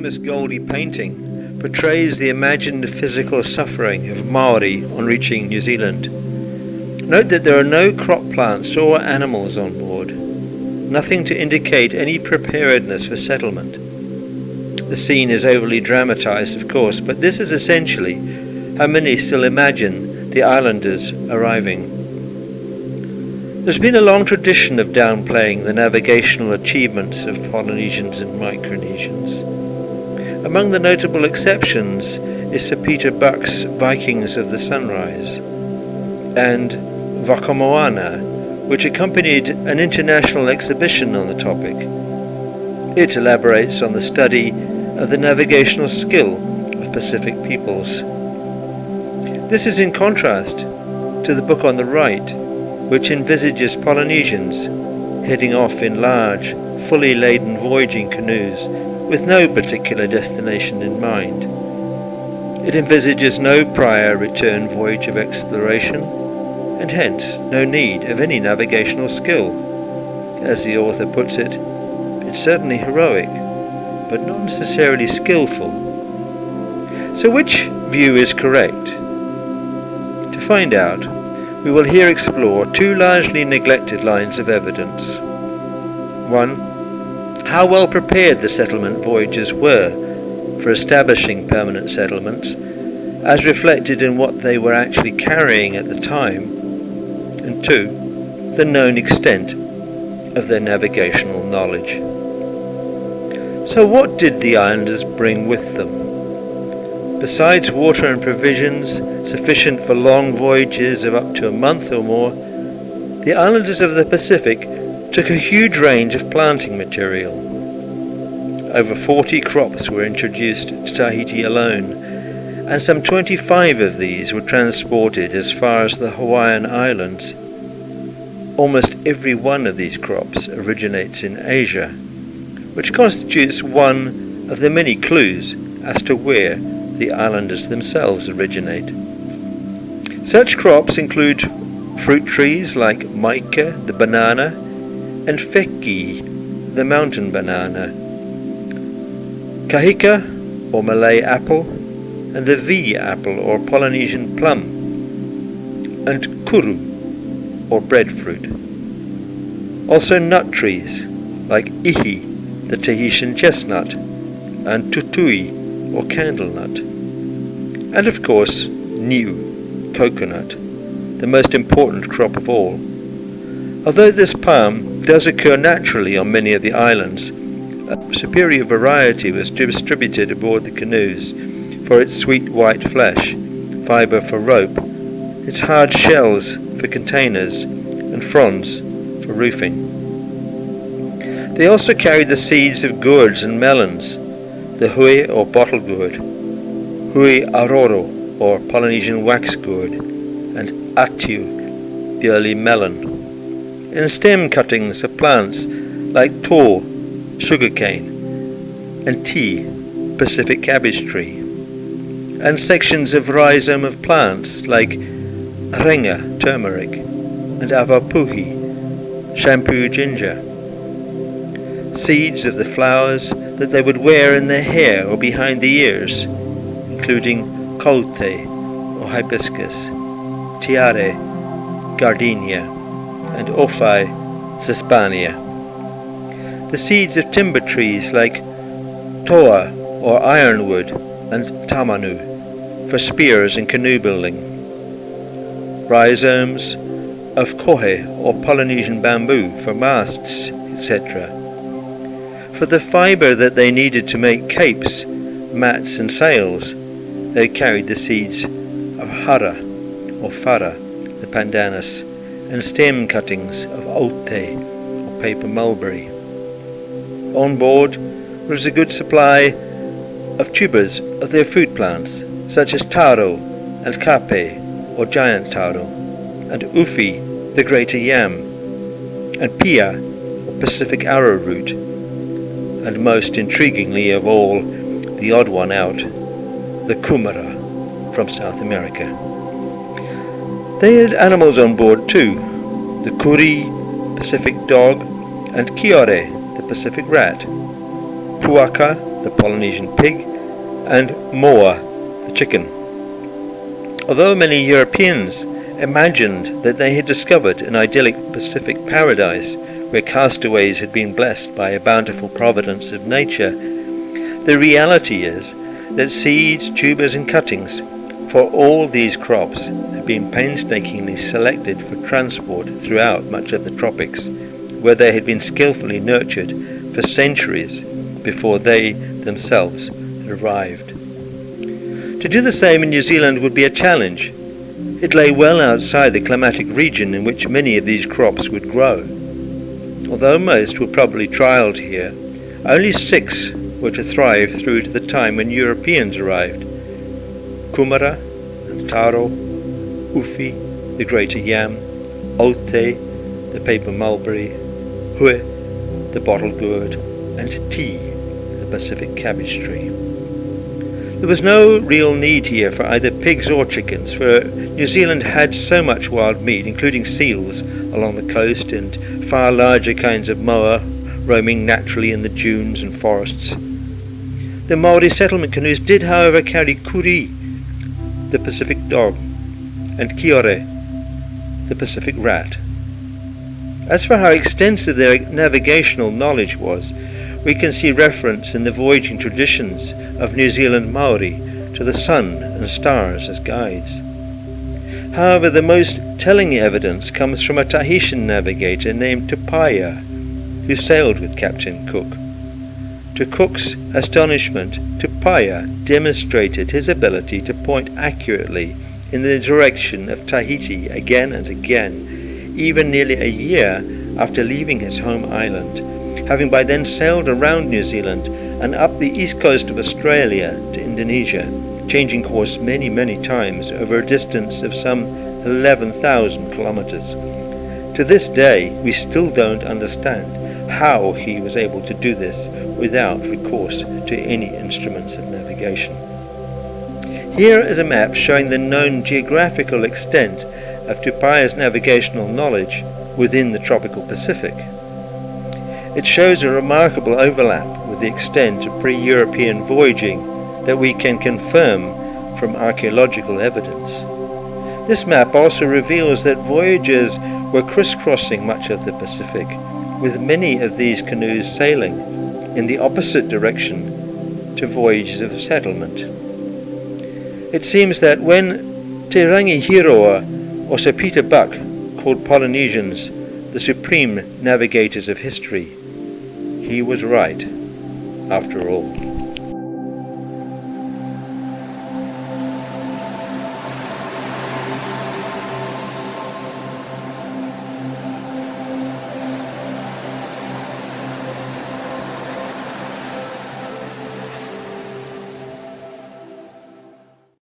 famous Goldie painting portrays the imagined physical suffering of Māori on reaching New Zealand. Note that there are no crop plants or animals on board, nothing to indicate any preparedness for settlement. The scene is overly dramatized, of course, but this is essentially how many still imagine the islanders arriving. There's been a long tradition of downplaying the navigational achievements of Polynesians and Micronesians. Among the notable exceptions is Sir Peter Buck's Vikings of the Sunrise, and Wakamoana, which accompanied an international exhibition on the topic. It elaborates on the study of the navigational skill of Pacific peoples. This is in contrast to the book on the right, which envisages Polynesians heading off in large, fully laden voyaging canoes with no particular destination in mind. It envisages no prior return voyage of exploration, and hence no need of any navigational skill. As the author puts it, it's certainly heroic, but not necessarily skillful. So which view is correct? To find out, we will here explore two largely neglected lines of evidence. 1. How well prepared the settlement voyagers were for establishing permanent settlements, as reflected in what they were actually carrying at the time. And 2. The known extent of their navigational knowledge. So what did the islanders bring with them? Besides water and provisions sufficient for long voyages of up to a month or more, the islanders of the Pacific took a huge range of planting material. Over 40 crops were introduced to Tahiti alone, and some 25 of these were transported as far as the Hawaiian Islands. Almost every one of these crops originates in Asia, which constitutes one of the many clues as to where the islanders themselves originate. Such crops include fruit trees like mica, the banana, and feki, the mountain banana, kahika, or Malay apple, and the V apple, or Polynesian plum, and kuru, or breadfruit. Also nut trees like ihi, the Tahitian chestnut, and tutui, or candle nut, and of course niu, coconut, the most important crop of all. Although this palm does occur naturally on many of the islands, a superior variety was distributed aboard the canoes for its sweet white flesh, fibre for rope, its hard shells for containers, and fronds for roofing. They also carried the seeds of gourds and melons, the hui or bottle gourd, hui aroro or Polynesian wax gourd, and atiu, the early melon, and stem cuttings of plants like tō, sugarcane, and tea, Pacific cabbage tree, and sections of rhizome of plants like renga, turmeric, and avapuhi, shampoo ginger, seeds of the flowers that they would wear in their hair or behind the ears, including kaute or hibiscus, tiare, gardenia, and ophai, sespania. The seeds of timber trees like toa or ironwood and tamanu for spears and canoe building. Rhizomes of kohe or Polynesian bamboo for masts, etc. For the fibre that they needed to make capes, mats and sails, they carried the seeds of hara or fara, the pandanus, and stem cuttings of ote or paper mulberry. On board was a good supply of tubers of their fruit plants, such as taro and kape or giant taro, and ufi, the greater yam, and pia or Pacific arrowroot, and most intriguingly of all, the odd one out, the kumara from South America. They had animals on board too, the kuri, Pacific dog, and kiore, the Pacific rat, Puaka, the Polynesian pig, and moa, the chicken. Although many Europeans imagined that they had discovered an idyllic Pacific paradise where castaways had been blessed by a bountiful providence of nature, the reality is that seeds, tubers and cuttings for all these crops had been painstakingly selected for transport throughout much of the tropics, where they had been skillfully nurtured for centuries before they themselves had arrived. To do the same in New Zealand would be a challenge. It lay well outside the climatic region in which many of these crops would grow. Although most were probably trialled here, only 6 were to thrive through to the time when Europeans arrived. Kumara and taro, uwhi, the greater yam, aute, the paper mulberry, hue, the bottle gourd, and tea, the Pacific cabbage tree. There was no real need here for either pigs or chickens, for New Zealand had so much wild meat, including seals, along the coast, and far larger kinds of moa roaming naturally in the dunes and forests. The Māori settlement canoes did, however, carry kuri, the Pacific dog, and kiore, the Pacific rat. As for how extensive their navigational knowledge was, we can see reference in the voyaging traditions of New Zealand Māori to the sun and stars as guides. However, the most telling evidence comes from a Tahitian navigator named Puaka, who sailed with Captain Cook. To Cook's astonishment, Puaka demonstrated his ability to point accurately in the direction of Tahiti again and again, even nearly a year after leaving his home island, having by then sailed around New Zealand and up the east coast of Australia to Indonesia, changing course many, many times over a distance of some 11,000 kilometers. To this day, we still don't understand how he was able to do this without recourse to any instruments of navigation. Here is a map showing the known geographical extent of Puaka's navigational knowledge within the tropical Pacific. It shows a remarkable overlap with the extent of pre-European voyaging that we can confirm from archaeological evidence. This map also reveals that voyagers were crisscrossing much of the Pacific, with many of these canoes sailing in the opposite direction to voyages of settlement. It seems that when Te Rangihiroa or Sir Peter Buck called Polynesians the supreme navigators of history, he was right after all.